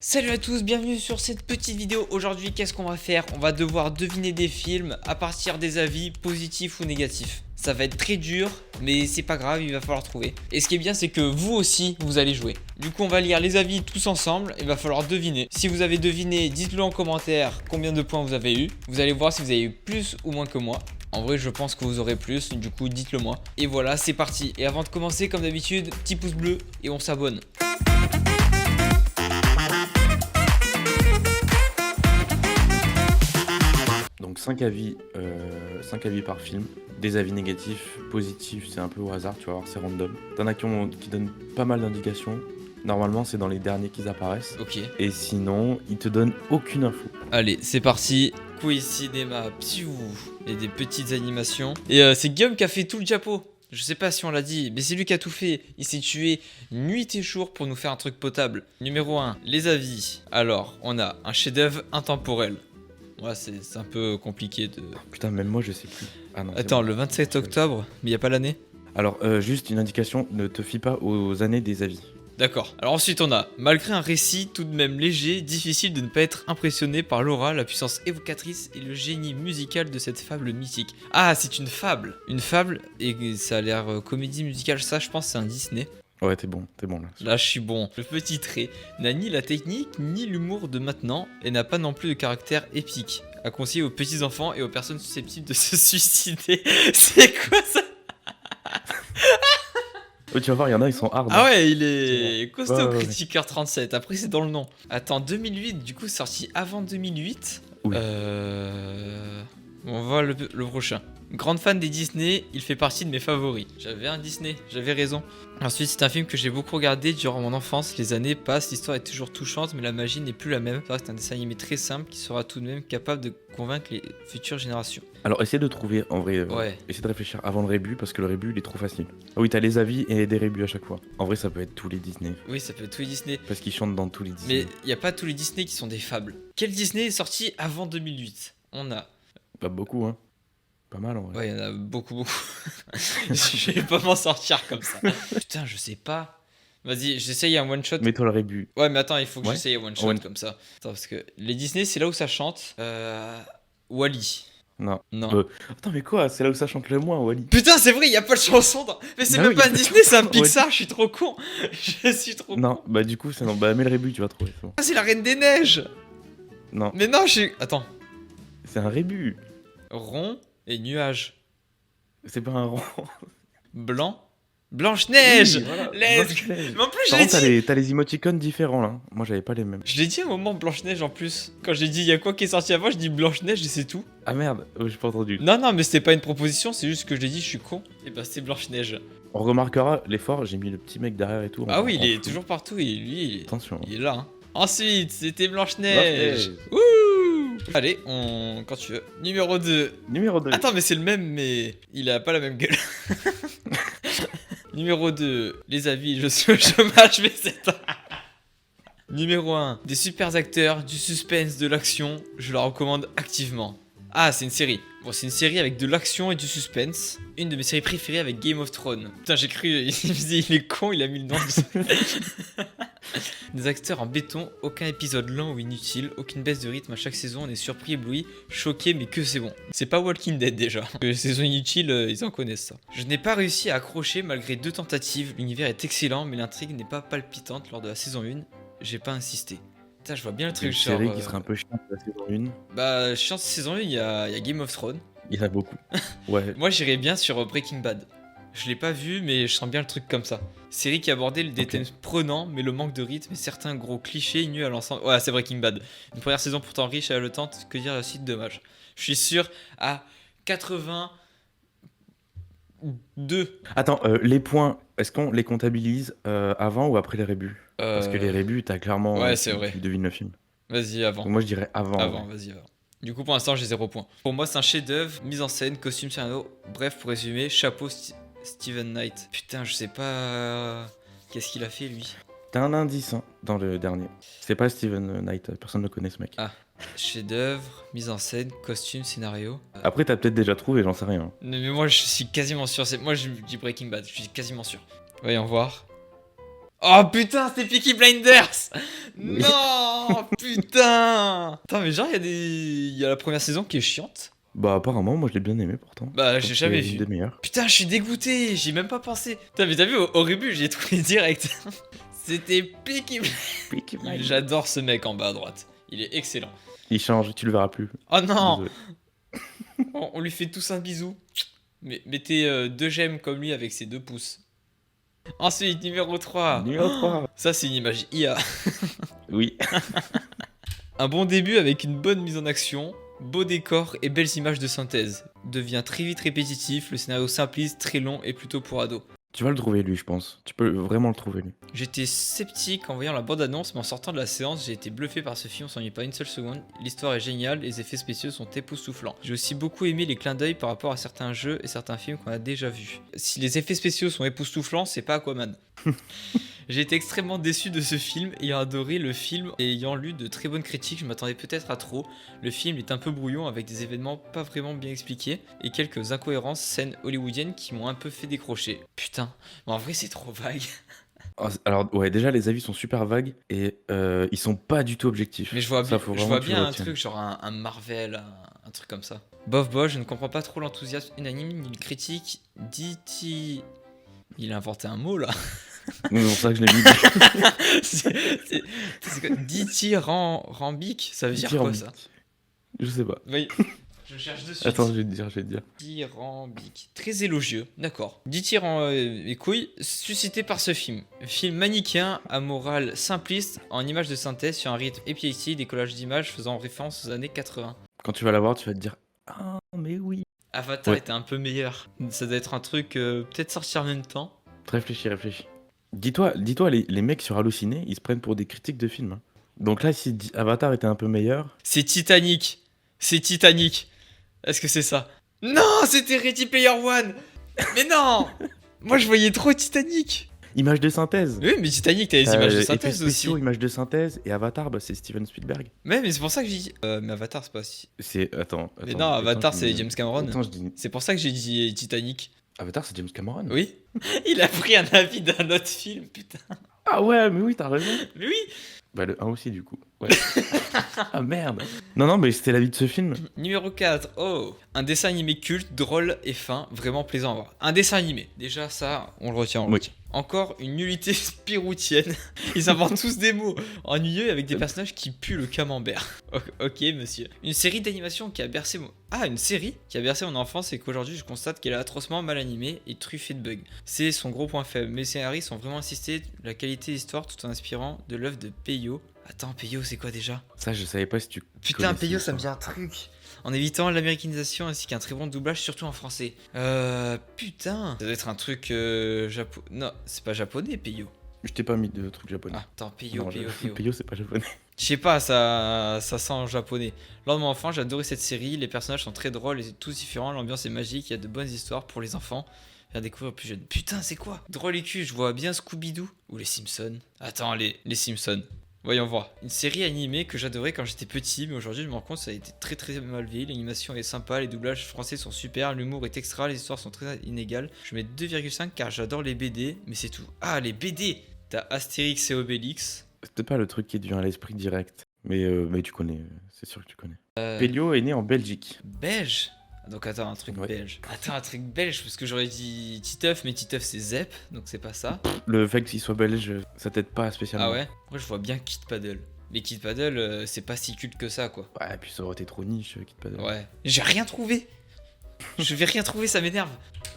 Salut à tous, bienvenue sur cette petite vidéo. Aujourd'hui, qu'est-ce qu'on va faire? On va devoir deviner des films à partir des avis positifs ou négatifs. Ça va être très dur, mais c'est pas grave, il va falloir trouver. Et ce qui est bien, c'est que vous aussi, vous allez jouer. Du coup, on va lire les avis tous ensemble, et il va falloir deviner. Si vous avez deviné, dites-le en commentaire combien de points vous avez eu. Vous allez voir si vous avez eu plus ou moins que moi. En vrai, je pense que vous aurez plus, du coup, dites-le moi. Et voilà, c'est parti. Et avant de commencer, comme d'habitude, petit pouce bleu et on s'abonne. Donc 5 avis, 5 avis par film, des avis négatifs, positifs, c'est un peu au hasard, tu vas voir, c'est random. T'en as qui donnent pas mal d'indications, normalement c'est dans les derniers qu'ils apparaissent, Ok. et sinon ils te donnent aucune info. Allez, c'est parti. Quiz cinéma, psiou. Et des petites animations. Et c'est Guillaume qui a fait tout le diapo. Je sais pas si on l'a dit, mais c'est lui qui a tout fait. Il s'est tué nuit et jour pour nous faire un truc potable. Numéro 1, les avis. Alors, on a un chef-d'œuvre intemporel. Ouais, c'est un peu compliqué de... Putain, même moi je sais plus. Ah non, c'est Attends, bon. le 27 octobre, mais il a pas l'année? Alors, juste une indication, ne te fie pas aux années des avis. D'accord. Alors ensuite on a, malgré un récit tout de même léger, difficile de ne pas être impressionné par l'aura, la puissance évocatrice et le génie musical de cette fable mythique. Ah, c'est une fable. Une fable, et ça a l'air comédie musicale, ça je pense c'est un Disney. Ouais, t'es bon là. Là je suis bon. Le petit trait n'a ni la technique ni l'humour de maintenant et n'a pas non plus de caractère épique. À conseiller aux petits enfants et aux personnes susceptibles de se suicider. C'est quoi ça? Oh, tu vas voir, il y en a, ils sont hard. Ah ouais, il est costaud, Ouais. Critiqueur 37. Après, c'est dans le nom. Attends, 2008, du coup, sorti avant 2008. Oui. On va le prochain. Grande fan des Disney, il fait partie de mes favoris. J'avais un Disney, j'avais raison. Ensuite, c'est un film que j'ai beaucoup regardé durant mon enfance. Les années passent, l'histoire est toujours touchante, mais la magie n'est plus la même. C'est un dessin animé très simple qui sera tout de même capable de convaincre les futures générations. Alors, essaie de trouver, en vrai, Ouais. essaie de réfléchir avant le rébut, parce que le rébut, il est trop facile. Ah oui, t'as les avis et des rébus à chaque fois. En vrai, ça peut être tous les Disney, Oui, ça peut être tous les Disney. parce qu'ils chantent dans tous les Disney. Mais il n'y a pas tous les Disney qui sont des fables. Quel Disney est sorti avant 2008? On a... Pas beaucoup, hein. Pas mal, en vrai. Ouais, il y en a beaucoup. Je vais pas m'en sortir comme ça. Putain, je sais pas. Vas-y, j'essaye un one shot. Mets-toi le rébut. Ouais, mais attends, il faut que Ouais. j'essaye un one shot One- comme ça. Attends, parce que les Disney, c'est là où ça chante. Wally. Non. Non. Attends, mais quoi? C'est là où ça chante le moins, Wally. Putain, c'est vrai, il y a pas de chanson dans... Mais c'est Bah même oui, pas y a un pas de Disney, c'est un chanson dans Pixar, je suis trop con. Je suis trop con. Non, bah du coup, c'est non. Bah mets le rébut, tu vas trouver. C'est bon. Ah, c'est la Reine des Neiges. Non, Mais non, je suis... Attends. c'est un rébut. Rond et nuage. C'est pas un rond. Blanc. Blanche-Neige. Oui, voilà. Let's Blanche-Neige. Mais en plus, je Par l'ai contre, dit. t'as les émoticônes différents là. Moi, j'avais pas les mêmes. Je l'ai dit à un moment Blanche-Neige en plus. Quand j'ai dit il y a quoi qui est sorti avant, je dis Blanche-Neige et c'est tout. Ah merde, j'ai pas entendu. Non, mais c'était pas une proposition, c'est juste que je l'ai dit, je suis con. Et bah, c'est Blanche-Neige. On remarquera l'effort, j'ai mis le petit mec derrière et tout. Ah oui, il est flou. toujours partout et lui, Attention. il est là. Hein. Ensuite, c'était Blanche-Neige. Blanche-Neige. Ouh. Allez, quand tu veux. Numéro 2. Numéro 2. Attends, mais c'est le même, mais il a pas la même gueule. Numéro 2, les avis, je suis au chômage, mais c'est... Numéro 1, des super acteurs, du suspense, de l'action, je la recommande activement. Ah, c'est une série. Bon, c'est une série avec de l'action et du suspense. Une de mes séries préférées avec Game of Thrones. Putain, j'ai cru, il est con, il a mis le nom. Des acteurs en béton, aucun épisode lent ou inutile, aucune baisse de rythme à chaque saison, on est surpris, ébloui, choqué, mais que c'est bon. C'est pas Walking Dead déjà. Les saisons inutiles, ils en connaissent ça. Je n'ai pas réussi à accrocher malgré 2 tentatives, l'univers est excellent, mais l'intrigue n'est pas palpitante lors de la saison 1. J'ai pas insisté. Putain, je vois bien le Une truc, série genre... qui serait un peu chiante la saison 1. Bah, chance saison 1, il y a Game of Thrones. Il y en a beaucoup. Ouais. Moi, j'irais bien sur Breaking Bad. Je l'ai pas vu, mais je sens bien le truc comme ça. Série qui abordait des Ok. thèmes prenants, mais le manque de rythme et certains gros clichés nuls à l'ensemble. Ouais, c'est Breaking Bad. Une première saison pourtant riche et haletante, que dire la suite, dommage. Je suis sûr à 82. Attends, les points, est-ce qu'on les comptabilise avant ou après les rébus? Parce que les rébus, t'as clairement. Ouais, c'est vrai. Tu devines le film. Vas-y, avant. Donc moi, je dirais avant. Avant, vas-y, avant. Du coup, pour l'instant, j'ai 0 points. Pour moi, c'est un chef-d'œuvre, mise en scène, costume, scénario. Bref, pour résumer, chapeau Steven Knight. Putain, je sais pas. Qu'est-ce qu'il a fait lui? T'as un indice hein, dans le dernier. C'est pas Steven Knight, personne ne connaît ce mec. Ah, chef-d'œuvre, mise en scène, costume, scénario. Après, t'as peut-être déjà trouvé, j'en sais rien. Mais moi, je suis quasiment sûr. Moi, je dis Breaking Bad, je suis quasiment sûr. Voyons voir. Oh putain, c'était Peaky Blinders. Oui. Non, putain. Attends, mais genre, il y a la première saison qui est chiante. Bah apparemment, moi je l'ai bien aimé pourtant. Bah, Je j'ai trouve que jamais c'est une vu. des meilleures. Putain, je suis dégoûté, j'y ai même pas pensé. Putain, mais t'as vu, au début, j'ai trouvé direct. C'était Peaky Blinders. Peaky Blinders. J'adore ce mec en bas à droite. Il est excellent. Il change, tu le verras plus. Oh non, Désolé. on lui fait tous un bisou. Mais mettez 2 j'aime comme lui avec ses 2 pouces. Ensuite, numéro 3. Numéro 3. Ça, c'est une image IA. Oui. Un bon début avec une bonne mise en action, beau décor et belles images de synthèse. Devient très vite répétitif, le scénario simpliste, très long et plutôt pour ados. Tu vas le trouver lui, je pense. Tu peux vraiment le trouver lui. J'étais sceptique en voyant la bande-annonce, mais en sortant de la séance, j'ai été bluffé par ce film, on s'ennuie pas une seule seconde. L'histoire est géniale, les effets spéciaux sont époustouflants. J'ai aussi beaucoup aimé les clins d'œil par rapport à certains jeux et certains films qu'on a déjà vus. Si les effets spéciaux sont époustouflants, c'est pas Aquaman. J'ai été extrêmement déçu de ce film, ayant adoré le film et ayant lu de très bonnes critiques, je m'attendais peut-être à trop. Le film est un peu brouillon avec des événements pas vraiment bien expliqués et quelques incohérences scènes hollywoodiennes qui m'ont un peu fait décrocher. Putain, mais en vrai c'est trop vague. Alors ouais, déjà les avis sont super vagues et ils sont pas du tout objectifs. Mais je vois Ça, bien, faut je vraiment vois que tu bien le un retiennes. truc genre un Marvel, un truc comme ça. Bof bof, je ne comprends pas trop l'enthousiasme unanime ni le critique. Dit-il... Il a inventé un mot là. C'est pour ça que je l'ai mis. C'est quoi dithyrambique, ça veut dire quoi ça? Je sais pas. Oui, je cherche de suite. Attends, je vais te dire. Dithyrambique. Très élogieux, d'accord. Les couilles, suscité par ce film. Film manichéen à morale simpliste, en images de synthèse sur un rythme épileptique, des collages d'images faisant référence aux années 80. Quand tu vas la voir, tu vas te dire ah mais oui. Avatar Ouais. était un peu meilleur. Ça doit être un truc peut-être sortir en même temps. Réfléchis. Dis-toi, les mecs sur Halluciné, ils se prennent pour des critiques de films, hein. Donc là, si Avatar était un peu meilleur, C'est Titanic. C'est Titanic. Est-ce que c'est ça? Non, c'était Ready Player One. Mais non. Moi, je voyais trop Titanic. image de synthèse. Oui, mais Titanic, t'as les images de Effets synthèse aussi. spéciaux, images de synthèse, et Avatar, bah, c'est Steven Spielberg. Mais c'est pour ça que j'ai dit. Mais Avatar, c'est pas si. Attends. Mais non, Avatar, je c'est dis- James Cameron. Attends, je dis. C'est pour ça que j'ai dit Titanic. Avatar, c'est James Cameron. Oui. Il a pris un avis d'un autre film, putain. Ah ouais, mais oui, t'as raison. Mais oui. Bah, le 1 aussi, du coup. Ouais. Ah merde. Non, mais c'était l'avis de ce film. Numéro 4. Oh. Un dessin animé culte, drôle et fin, vraiment plaisant à voir. Un dessin animé. Déjà, ça, on le retient. Oui. Encore une nullité spiroutienne. Ils inventent tous des mots ennuyeux avec des personnages qui puent le camembert. Ok, monsieur. Une série d'animation qui a bercé mon... Ah, une série qui a bercé mon enfance et qu'aujourd'hui je constate qu'elle est atrocement mal animée et truffée de bugs. C'est son gros point faible. Mais les scénaristes ont vraiment insisté la qualité de l'histoire tout en inspirant de l'œuvre de Peyo. Attends, Peyo, c'est quoi déjà? Ça, je savais pas si tu. Putain, connaissais Peyo, ça me ça. dit un truc. En évitant l'américanisation ainsi qu'un très bon doublage, surtout en français. Putain. Ça doit être un truc japonais. Non, c'est pas japonais, Peyo. Je t'ai pas mis de trucs japonais. Ah, attends, Peyo, Non, Peyo. Peyo, c'est pas japonais. Je sais pas, ça sent en japonais. Lors de mon enfant, j'ai adoré cette série. Les personnages sont très drôles et tous différents. L'ambiance est magique. Il y a de bonnes histoires pour les enfants. Faire découvrir plus jeune. Putain, c'est quoi? Drôle et cul, je vois bien Scooby-Doo. Ou les Simpsons. Attends, les Simpsons. Voyons voir. Une série animée que j'adorais quand j'étais petit, mais aujourd'hui je me rends compte que ça a été très très mal vieilli. L'animation est sympa, les doublages français sont super, l'humour est extra, les histoires sont très inégales. Je mets 2,5 car j'adore les BD, mais c'est tout. Ah, les BD! T'as Astérix et Obélix. C'était pas le truc qui te vient à l'esprit direct. Mais tu connais, c'est sûr que tu connais. Pelio est né en Belgique. Belge? Donc attends, un truc Ouais. belge. Attends, un truc belge, parce que j'aurais dit Titeuf, mais Titeuf c'est Zep, donc c'est pas ça. Le fait qu'il soit belge, ça t'aide pas spécialement. Ah ouais? Moi je vois bien Kid Paddle. Mais Kid Paddle, c'est pas si culte que ça, quoi. Ouais, puis ça aurait été trop niche, Kid Paddle. Ouais. J'ai rien trouvé. Je vais rien trouver, ça m'énerve.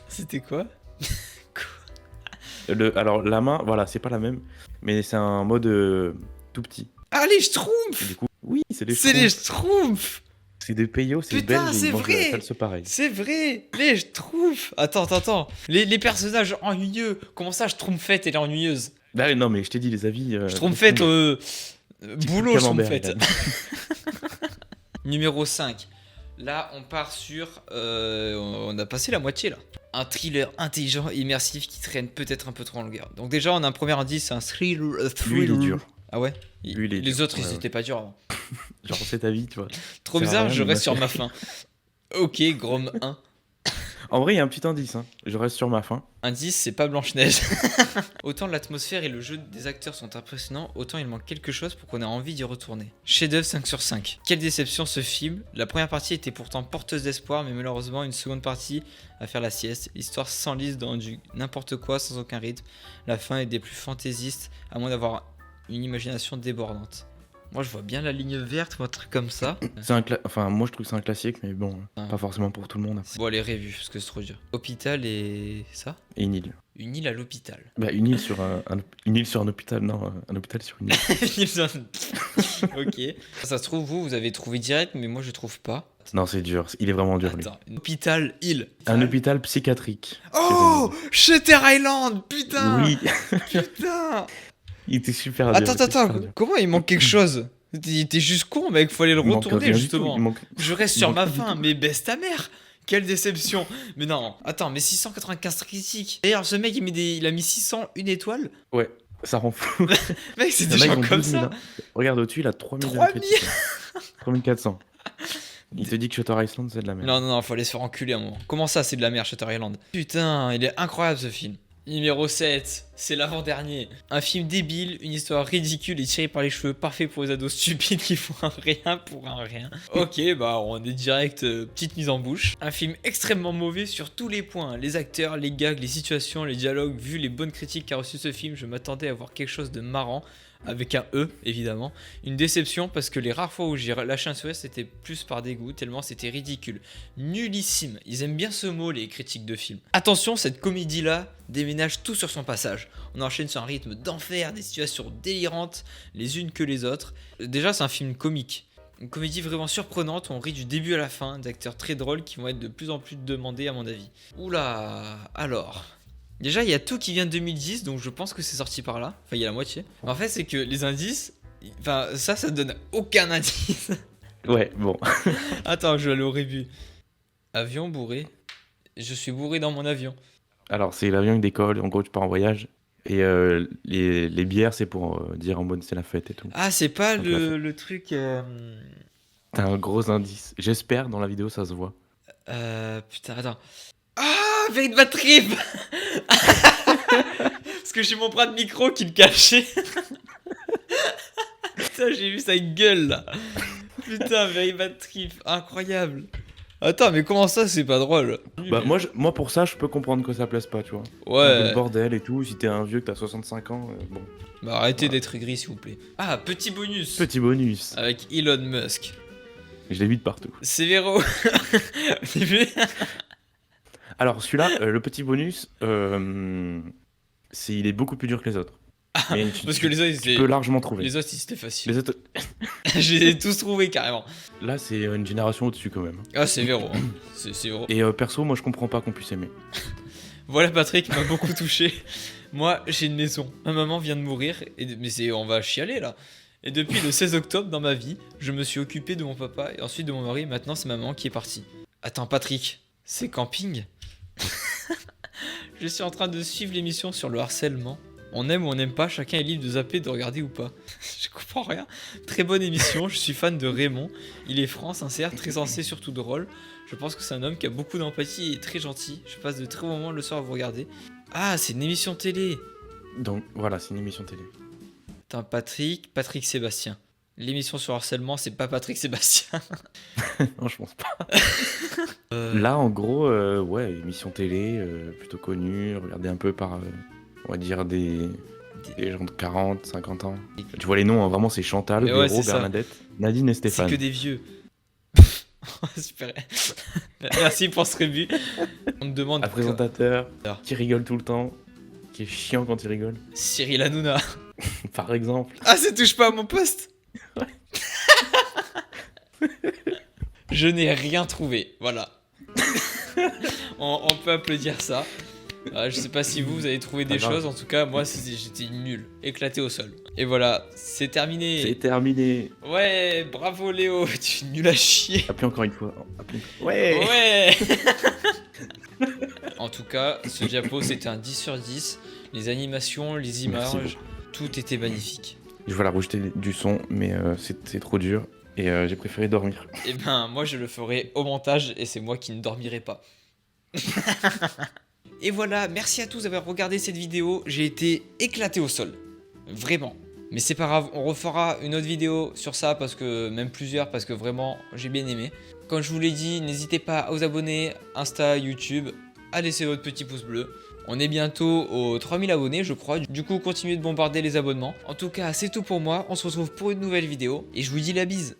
C'était quoi? Alors, la main, voilà, c'est pas la même, mais c'est un mode tout petit. Ah, les Et Schtroumpfs! du coup, oui, c'est des C'est les Schtroumpfs. Schtroumpfs! C'est des Peyo, c'est Putain, belge, et c'est ils mangent vrai. la salse pareil. C'est vrai! Les Schtroumpfs! Attends. Les personnages ennuyeux. Comment ça, Schtroumpfette, elle est ennuyeuse? Bah, non, mais je t'ai dit les avis. Schtroumpfette, boulot, camembert, Schtroumpfette. Numéro 5. Là, on part sur... on a passé la moitié, là. Un thriller intelligent et immersif qui traîne peut-être un peu trop en longueur. Donc déjà, on a un premier indice, c'est un thriller. Lui, il est dur. Ah ouais? Lui, il est Les dur. autres, ils Ouais, étaient pas durs avant. Genre cet avis, tu vois. Trop Ça sert à bizarre, rien, je mais reste moi, sur ma faim. Ok, Grom 1. En vrai, il y a un petit indice, hein. Je reste sur ma fin. Indice, c'est pas Blanche-Neige. Autant l'atmosphère et le jeu des acteurs sont impressionnants, autant il manque quelque chose pour qu'on ait envie d'y retourner. Chef-d'œuvre 5 sur 5. Quelle déception ce film. La première partie était pourtant porteuse d'espoir, mais malheureusement une seconde partie à faire la sieste. L'histoire s'enlise dans du n'importe quoi sans aucun rythme. La fin est des plus fantaisistes, à moins d'avoir une imagination débordante. Moi je vois bien la ligne verte ou un truc comme ça. Enfin, moi je trouve que c'est un classique, mais bon, Ah. pas forcément pour tout le monde après. Bon, allez, révu, parce que c'est trop dur. Hôpital et ça. Et une île. Une île à l'hôpital. Bah, une île sur une île sur un hôpital, non, un hôpital sur une île. Ok. Ça se trouve, vous avez trouvé direct, mais moi je trouve pas. Non, c'est dur, il est vraiment dur lui. Attends, hôpital, île. Un hôpital psychiatrique. Oh, Shutter Island, putain. Oui, Putain. il était super dur. Attends, il était super attends, dur. comment il manque quelque chose? Il était juste con, mec, faut aller le Il manque retourner rien du justement. tout, il manque- Je reste il sur manque ma rien du faim, tout. mais baisse ta mère. Quelle déception. Mais non, attends, mais 695 critiques. D'ailleurs, ce mec, il a mis 600, une étoile. Ouais, ça rend fou. Mec, c'est Il y en des a, ils gens ont comme 12 000, ça. hein. Regarde au-dessus, il a 3 000 3 000. critiques. 3400. Il te dit que Shutter Island, c'est de la merde. Non, non, non, faut aller se faire enculer un moment. Comment ça, c'est de la merde, Shutter Island? Putain, il est incroyable ce film. Numéro 7, c'est l'avant-dernier. Un film débile, une histoire ridicule et tirée par les cheveux, parfait pour les ados stupides qui font un rien pour un rien. Ok, bah on est direct, petite mise en bouche. Un film extrêmement mauvais sur tous les points. Les acteurs, les gags, les situations, les dialogues. Vu les bonnes critiques qu'a reçu ce film, je m'attendais à voir quelque chose de marrant. Avec un E, évidemment. Une déception parce que les rares fois où j'ai lâché un sourire, c'était plus par dégoût, tellement c'était ridicule. Nullissime. Ils aiment bien ce mot, les critiques de films. Attention, cette comédie-là déménage tout sur son passage. On enchaîne sur un rythme d'enfer, des situations délirantes, les unes que les autres. Déjà, c'est un film comique. Une comédie vraiment surprenante, on rit du début à la fin, d'acteurs très drôles qui vont être de plus en plus demandés à mon avis. Oula, alors... Déjà, il y a tout qui vient de 2010, donc je pense que c'est sorti par là. Enfin, il y a la moitié. En fait, c'est que les indices... Enfin, ça donne aucun indice. Ouais, bon. Attends, je vais aller au rébut. Avion bourré. Je suis bourré dans mon avion. Alors, c'est l'avion qui décolle, en gros, tu pars en voyage. Et les bières, c'est pour dire en mode c'est la fête et tout. Ah, c'est pas Donc, la fête. le truc... T'as un gros indice. J'espère, dans la vidéo, ça se voit. Putain, attends. Ah, Very Bad Trip. Parce que j'ai mon bras de micro qui le cachait. Putain, j'ai vu sa gueule là. Putain, Very Bad Trip, incroyable. Attends, mais comment ça, c'est pas drôle? Bah, moi, pour ça, je peux comprendre que ça plaise pas, tu vois. Un peu Ouais. le bordel et tout. Si t'es un vieux que t'as 65 ans, bon. Bah, arrêtez d'être gris, s'il vous plaît. Ah, petit bonus. Petit bonus. Avec Elon Musk. Je l'ai vu de partout. Sévéro. T'as vu? Alors, celui-là, le petit bonus, il est beaucoup plus dur que les autres. Mais Parce que les autres, tu peux largement trouver. les autres, c'était facile. Les autres, Je les ai tous trouvés carrément. là, c'est une génération au-dessus quand même. Ah, c'est Véro. Hein. C'est Véro. Et perso, moi, je comprends pas qu'on puisse aimer. Voilà, Patrick m'a beaucoup touché. Moi, j'ai une maison. Ma maman vient de mourir. On va chialer là. Et depuis le 16 octobre dans ma vie, je me suis occupé de mon papa et ensuite de mon mari. Maintenant, c'est ma maman qui est partie. Attends, Patrick, c'est camping? Je suis en train de suivre l'émission sur le harcèlement. On aime ou on n'aime pas, chacun est libre de zapper, de regarder ou pas. Je comprends rien. Très bonne émission, je suis fan de Raymond. Il est franc, sincère, très sensé, surtout drôle. Je pense que c'est un homme qui a beaucoup d'empathie et très gentil. Je passe de très bons moments le soir à vous regarder. Ah, c'est une émission télé. Donc, voilà, c'est une émission télé. Attends, Patrick Sébastien. L'émission sur harcèlement, c'est pas Patrick Sébastien. Non, je pense pas. Là, en gros, ouais, émission télé, plutôt connue, regardée un peu par, on va dire, des gens de 40, 50 ans. Tu vois les noms, hein, vraiment, c'est Chantal, Mais ouais, Véro, c'est ça. Bernadette, Nadine et C'est Stéphane. que des vieux. Super. Merci pour ce rébut. On me demande Un présentateur Alors. qui rigole tout le temps, qui est chiant quand il rigole, Cyril Hanouna. par exemple. Ah, ça touche pas à mon poste. Je n'ai rien trouvé, voilà. on peut applaudir ça. Je sais pas si vous avez trouvé des Pas grave. choses, en tout cas moi j'étais nul, éclaté au sol. Et voilà, c'est terminé. C'est terminé. Ouais, bravo Léo, tu es nul à chier. Appelez encore une fois. Ouais. Ouais. En tout cas, ce diapo c'était un 10 sur 10. Les animations, les Merci images, tout était magnifique. Je vais la rajouter du son, mais c'est trop dur et j'ai préféré dormir. Et ben moi je le ferai au montage et c'est moi qui ne dormirai pas. Et voilà, merci à tous d'avoir regardé cette vidéo, j'ai été éclaté au sol. Vraiment. Mais c'est pas grave, on refera une autre vidéo sur ça, parce que même plusieurs, parce que vraiment, j'ai bien aimé. Comme je vous l'ai dit, n'hésitez pas à vous abonner, Insta, YouTube, à laisser votre petit pouce bleu. On est bientôt aux 3000 abonnés, je crois. Du coup, continuez de bombarder les abonnements. En tout cas, c'est tout pour moi. On se retrouve pour une nouvelle vidéo. Et je vous dis la bise.